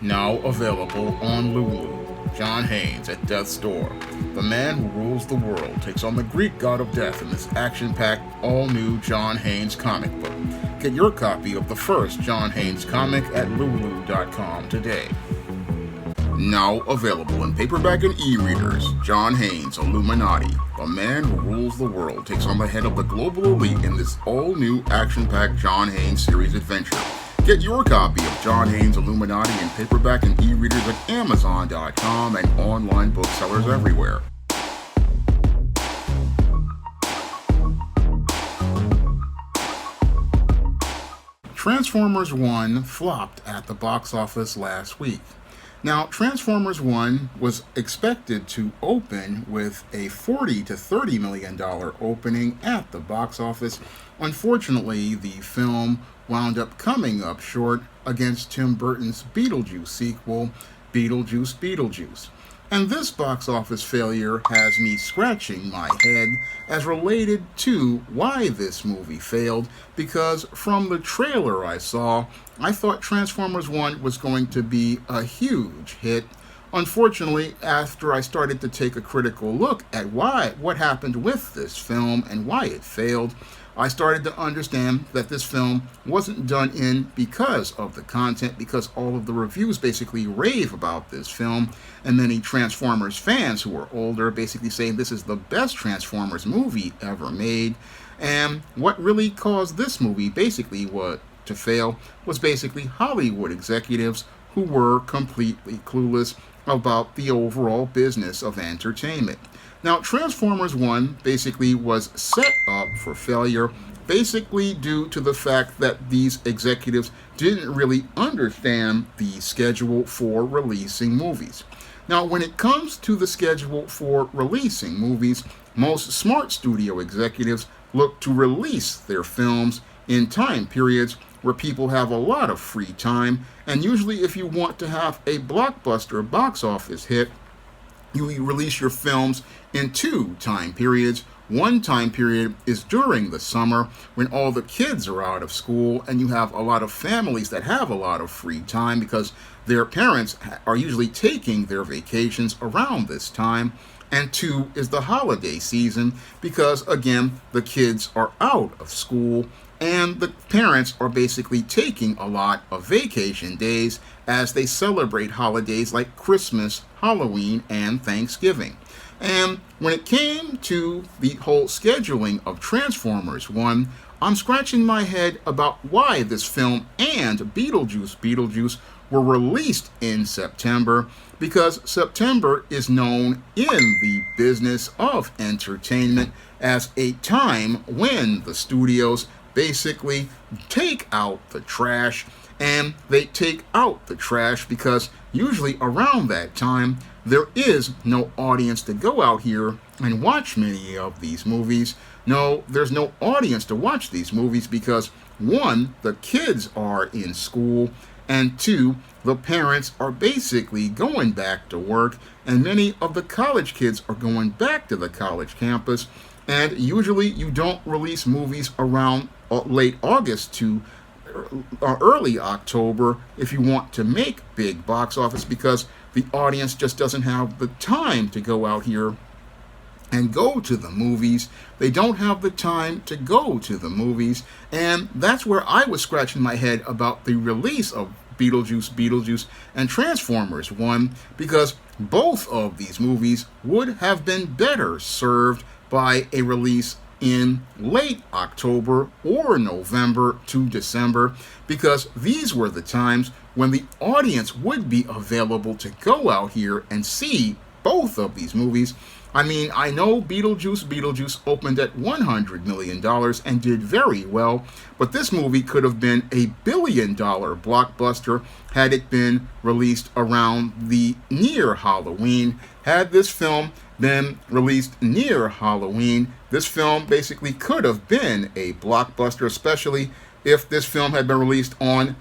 Now available on Lulu. John Haynes at Death's Door. The man who rules the world takes on the Greek god of death in this action-packed, all-new John Haynes comic book. Get your copy of the first John Haynes comic at lulu.com today. Now available in paperback and e-readers, John Haynes, Illuminati. The man who rules the world takes on the head of the global elite in this all-new action-packed John Haynes series adventure. Get your copy of John Haynes Illuminati in paperback and e-readers at Amazon.com and online booksellers everywhere. Transformers 1 flopped at the box office last week. Now, Transformers 1 was expected to open with a $40 to $30 million opening at the box office. Unfortunately, the film wound up coming up short against Tim Burton's Beetlejuice sequel, Beetlejuice. And this box office failure has me scratching my head as related to why this movie failed, because from the trailer I saw, I thought Transformers 1 was going to be a huge hit. Unfortunately, after I started to take a critical look at what happened with this film and why it failed, I started to understand that this film wasn't done in because of the content, because all of the reviews basically rave about this film, and many Transformers fans who are older basically saying this is the best Transformers movie ever made. And what really caused this movie basically to fail was basically Hollywood executives who were completely clueless about the overall business of entertainment. Now, Transformers 1 basically was set up for failure, basically due to the fact that these executives didn't really understand the schedule for releasing movies. Now, when it comes to the schedule for releasing movies, most smart studio executives look to release their films in time periods where people have a lot of free time, and usually if you want to have a blockbuster box office hit, you release your films in two time periods. One time period is during the summer when all the kids are out of school and you have a lot of families that have a lot of free time because their parents are usually taking their vacations around this time. And two is the holiday season because, again, the kids are out of school and the parents are basically taking a lot of vacation days as they celebrate holidays like Christmas, Halloween, and Thanksgiving. And when it came to the whole scheduling of Transformers 1, I'm scratching my head about why this film and Beetlejuice were released in September, because September is known in the business of entertainment as a time when the studios basically take out the trash, and they take out the trash because usually around that time there is no audience to go out here and watch many of these movies. No, there's no audience to watch these movies because one, the kids are in school, and two, the parents are basically going back to work, and many of the college kids are going back to the college campus. And usually you don't release movies around late August to early October if you want to make big box office, because the audience just doesn't have the time to go out here and go to the movies. They don't have the time to go to the movies, and that's where I was scratching my head about the release of Beetlejuice, and Transformers 1, because both of these movies would have been better served by a release in late October or November to December, because these were the times when the audience would be available to go out here and see both of these movies. I mean, I know Beetlejuice opened at $100 million and did very well, but this movie could have been a billion-dollar blockbuster had it been released around the near Halloween. Had this film been released near Halloween, this film basically could have been a blockbuster, especially if this film had been released on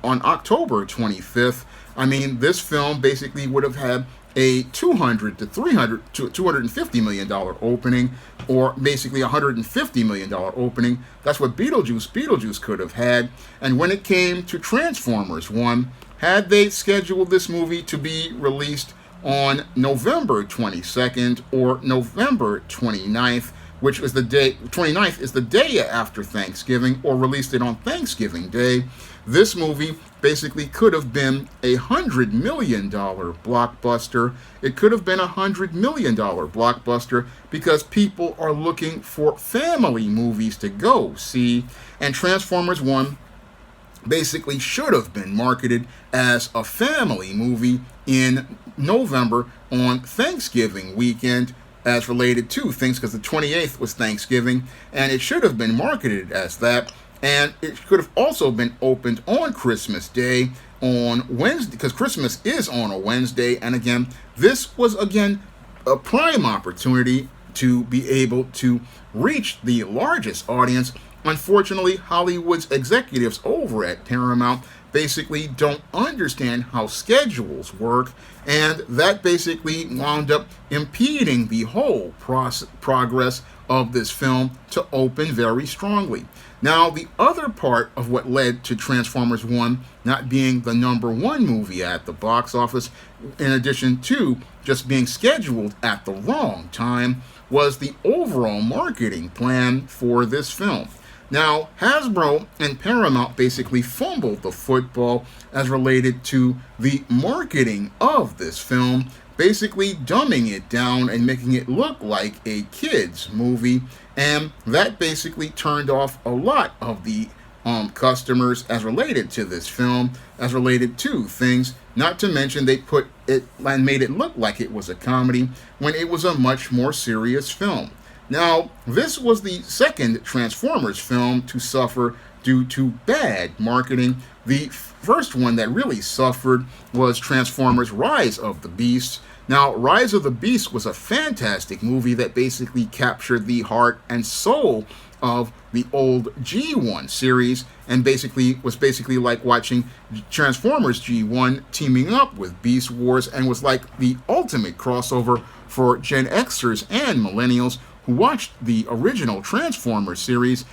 October 25th. I mean, this film basically would have had a 200 to 300 to $250 million opening, or basically $150 million opening. That's what Beetlejuice could have had. And when it came to Transformers 1, had they scheduled this movie to be released on November 22nd or November 29th, which is the day, 29th is the day after Thanksgiving, or released it on Thanksgiving Day, this movie basically could have been $100 million blockbuster. It could have been $100 million blockbuster because people are looking for family movies to go see, and Transformers 1 basically should have been marketed as a family movie in November on Thanksgiving weekend, as related to things, because the 28th was Thanksgiving, and it should have been marketed as that. And it could have also been opened on Christmas Day on Wednesday, because Christmas is on a Wednesday. And again, this was again a prime opportunity to be able to reach the largest audience. Unfortunately, Hollywood's executives over at Paramount basically don't understand how schedules work, and that basically wound up impeding the whole progress of this film to open very strongly. Now, the other part of what led to Transformers 1 not being the #1 movie at the box office, in addition to just being scheduled at the wrong time, was the overall marketing plan for this film. Now, Hasbro and Paramount basically fumbled the football as related to the marketing of this film, basically dumbing it down and making it look like a kid's movie, and that basically turned off a lot of the customers as related to this film, as related to things. Not to mention they put it and made it look like it was a comedy when it was a much more serious film. Now, this was the second Transformers film to suffer due to bad marketing. The first one that really suffered was Transformers Rise of the Beasts. Now, Rise of the Beasts was a fantastic movie that basically captured the heart and soul of the old G1 series, and basically was like watching Transformers G1 teaming up with Beast Wars, and was like the ultimate crossover for Gen Xers and Millennials who watched the original Transformers series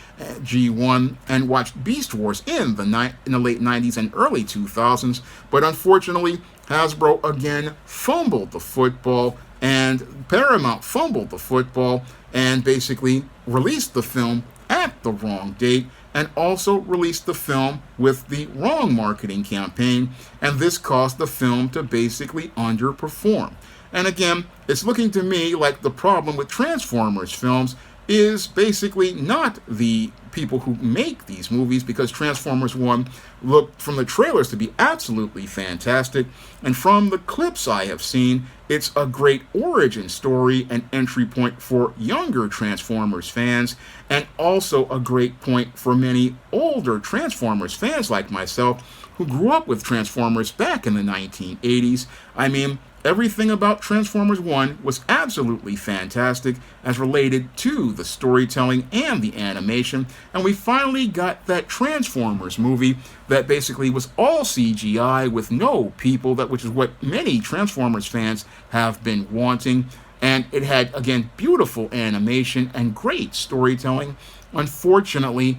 G1 and watched Beast Wars in the late 90s and early 2000s. But unfortunately, Hasbro again fumbled the football, and Paramount fumbled the football, and basically released the film at the wrong date, and also released the film with the wrong marketing campaign, and this caused the film to basically underperform. And again, it's looking to me like the problem with Transformers films is basically not the people who make these movies, because Transformers 1 looked from the trailers to be absolutely fantastic, and from the clips I have seen, it's a great origin story and entry point for younger Transformers fans, and also a great point for many older Transformers fans like myself who grew up with Transformers back in the 1980s. I mean, everything about Transformers 1 was absolutely fantastic as related to the storytelling and the animation, and we finally got that Transformers movie that basically was all CGI with no people, which is what many Transformers fans have been wanting, and it had, again, beautiful animation and great storytelling. Unfortunately,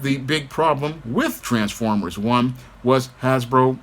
the big problem with Transformers 1 was Hasbro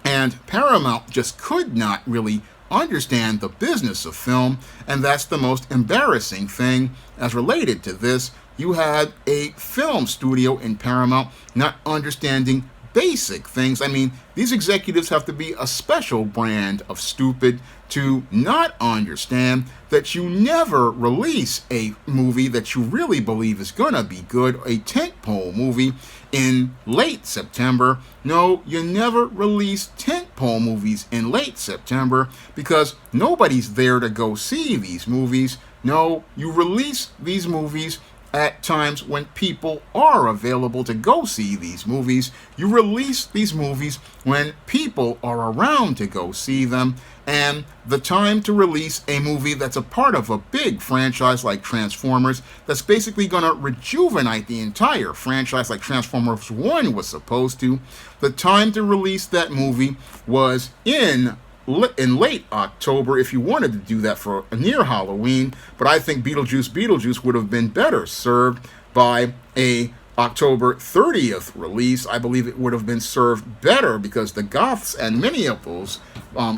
and Paramount just could not really understand the business of film, and that's the most embarrassing thing as related to this. You had a film studio in Paramount not understanding basic things. I mean, these executives have to be a special brand of stupid to not understand that you never release a movie that you really believe is gonna be good, a tentpole movie, in late September. No, you never release tentpole movies in late September because nobody's there to go see these movies. No, you release these movies at times when people are available to go see these movies. You release these movies when people are around to go see them. And the time to release a movie that's a part of a big franchise like Transformers, that's basically going to rejuvenate the entire franchise like Transformers 1 was supposed to, the time to release that movie was in in late October if you wanted to do that for near Halloween. But I think Beetlejuice would have been better served by a October 30th release. I believe it would have been served better because the goths and many of those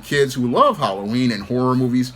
kids who love Halloween and horror movies,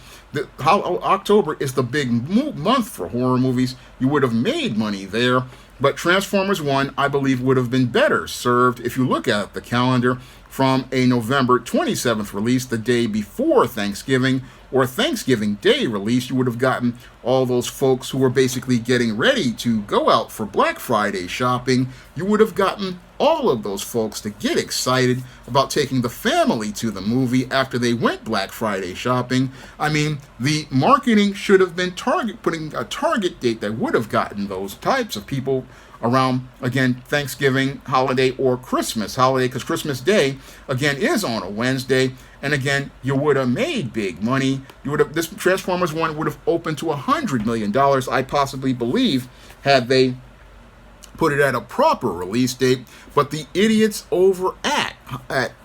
October is the big month for horror movies. You would have made money there. But Transformers 1, I believe, would have been better served if you look at the calendar from a November 27th release, the day before Thanksgiving, or Thanksgiving Day release. You would have gotten all those folks who were basically getting ready to go out for Black Friday shopping. You would have gotten all of those folks to get excited about taking the family to the movie after they went Black Friday shopping. I mean, the marketing should have been putting a target date that would have gotten those types of people around, again, Thanksgiving holiday or Christmas holiday, because Christmas Day, again, is on a Wednesday. And again, you would have made big money. This Transformers 1 would have opened to $100 million, I possibly believe, had they put it at a proper release date. But the idiots over at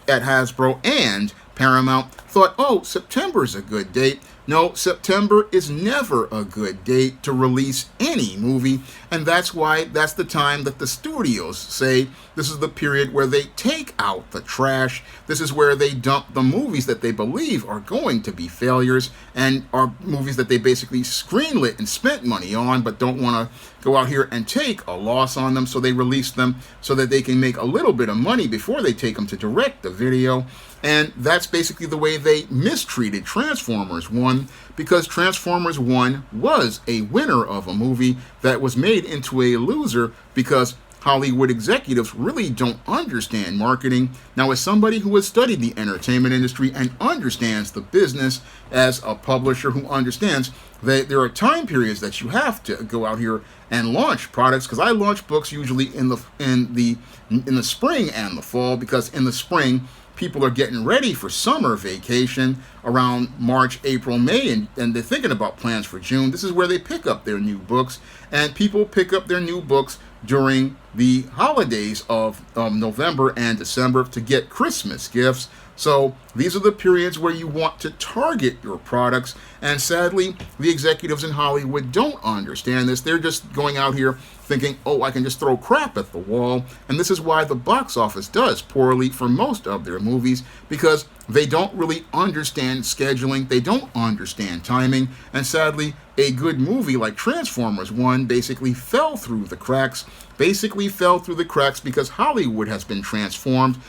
Hasbro and Paramount thought, oh, September's a good date. No, September is never a good date to release any movie, and that's the time that the studios say this is the period where they take out the trash. This is where they dump the movies that they believe are going to be failures and are movies that they basically screenlit and spent money on but don't want to go out here and take a loss on them, so they release them so that they can make a little bit of money before they take them to direct the video. And that's basically the way they mistreated Transformers 1, because Transformers 1 was a winner of a movie that was made into a loser because Hollywood executives really don't understand marketing. Now, as somebody who has studied the entertainment industry and understands the business as a publisher who understands that there are time periods that you have to go out here and launch products, because I launch books usually in the spring and the fall, because in the spring people are getting ready for summer vacation around March, April, May, and they're thinking about plans for June. This is where they pick up their new books, and people pick up their new books during the holidays of November and December to get Christmas gifts. So these are the periods where you want to target your products, and sadly, the executives in Hollywood don't understand this. They're just going out here thinking, oh, I can just throw crap at the wall. And this is why the box office does poorly for most of their movies, because they don't really understand scheduling. They don't understand timing. And sadly, a good movie like Transformers 1 basically fell through the cracks. Because Hollywood has been transformed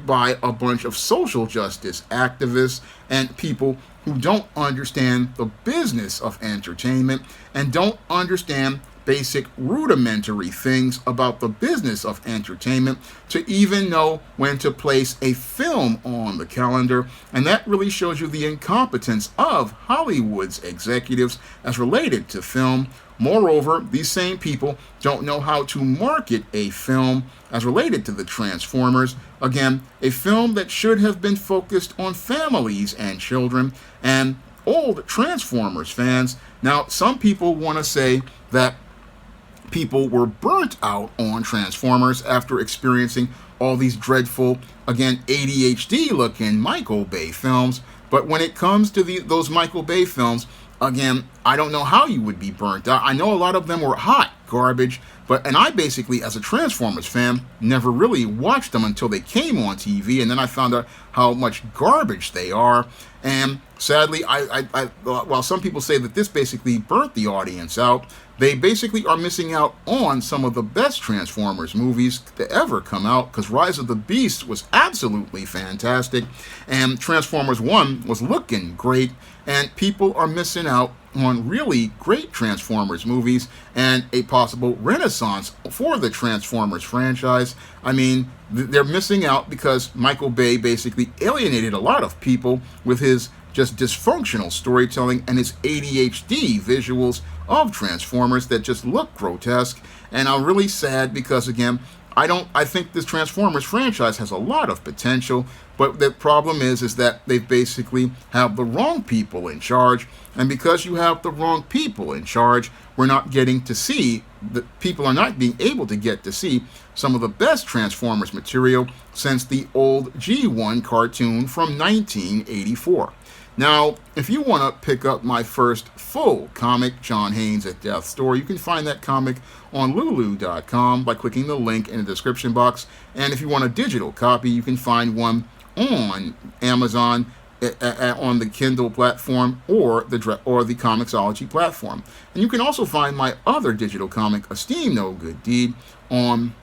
by a bunch of social justice activists and people who don't understand the business of entertainment and don't understand basic rudimentary things about the business of entertainment to even know when to place a film on the calendar. And that really shows you the incompetence of Hollywood's executives as related to film. Moreover, these same people don't know how to market a film as related to the Transformers. Again, a film that should have been focused on families and children and old Transformers fans. Now, some people want to say that people were burnt out on Transformers after experiencing all these dreadful, again, ADHD-looking Michael Bay films. But when it comes to those Michael Bay films, again, I don't know how you would be burnt out. I know a lot of them were hot garbage, and I basically, as a Transformers fan, never really watched them until they came on TV, and then I found out how much garbage they are. And sadly, while some people say that this basically burnt the audience out, they basically are missing out on some of the best Transformers movies to ever come out, because Rise of the Beast was absolutely fantastic, and Transformers 1 was looking great, and people are missing out on really great Transformers movies and a possible renaissance for the Transformers franchise. I mean, they're missing out because Michael Bay basically alienated a lot of people with his just dysfunctional storytelling and his ADHD visuals of Transformers that just look grotesque. And I'm really sad because, again, I think this Transformers franchise has a lot of potential, But the problem is that they basically have the wrong people in charge. And because you have the wrong people in charge, we're not getting to see, the people are not being able to get to see some of the best Transformers material since the old G1 cartoon from 1984. Now, if you want to pick up my first full comic, John Haynes at Death's Store, you can find that comic on lulu.com by clicking the link in the description box. And if you want a digital copy, you can find one on Amazon, on the Kindle platform, or the Comixology platform. And you can also find my other digital comic, Esteem No Good Deed, on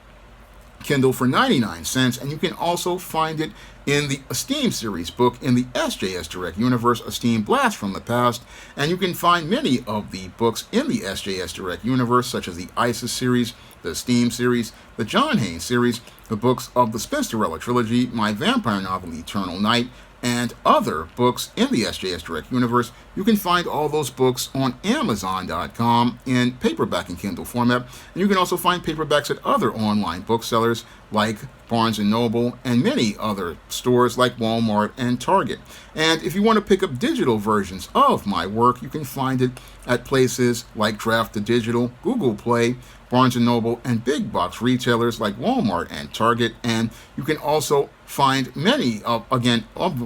Kindle for 99 cents, and you can also find it in the Esteem series book in the SJS Direct Universe, Esteem Blast from the Past. And you can find many of the books in the SJS Direct Universe, such as the ISIS series, the Esteem series, the John Haynes series, the books of the Spinsterella trilogy, my vampire novel Eternal Night, and other books in the SJS Direct Universe. You can find all those books on Amazon.com in paperback and Kindle format. And you can also find paperbacks at other online booksellers like Barnes & Noble and many other stores like Walmart and Target. And if you want to pick up digital versions of my work, you can find it at places like Draft to Digital, Google Play, Barnes & Noble, and big box retailers like Walmart and Target. And you can also find many of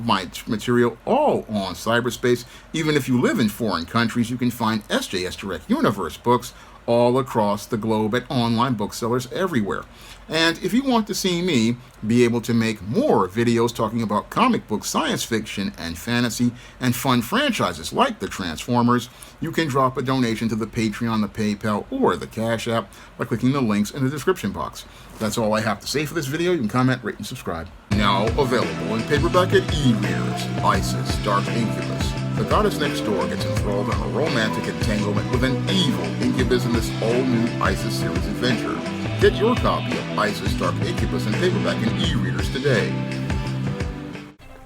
my material all on cyberspace. Even if you live in foreign countries, you can find SJS Direct Universe books all across the globe at online booksellers everywhere. And if you want to see me be able to make more videos talking about comic book science fiction and fantasy and fun franchises like the Transformers, you can drop a donation to the Patreon, the PayPal, or the Cash App by clicking the links in the description box. That's all I have to say for this video. You can comment, rate, and subscribe. Now available in paperback at e-readers, Isis, Dark Incubus. The goddess next door gets enthralled in a romantic entanglement with an evil incubus in this all-new Isis series adventure. Get your copy of Isis, Dark Incubus in paperback and e-readers today.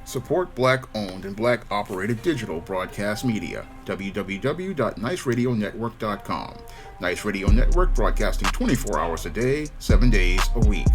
Support Black-owned and Black-operated digital broadcast media. www.niceradionetwork.com. Nice Radio Network, broadcasting 24 hours a day, 7 days a week.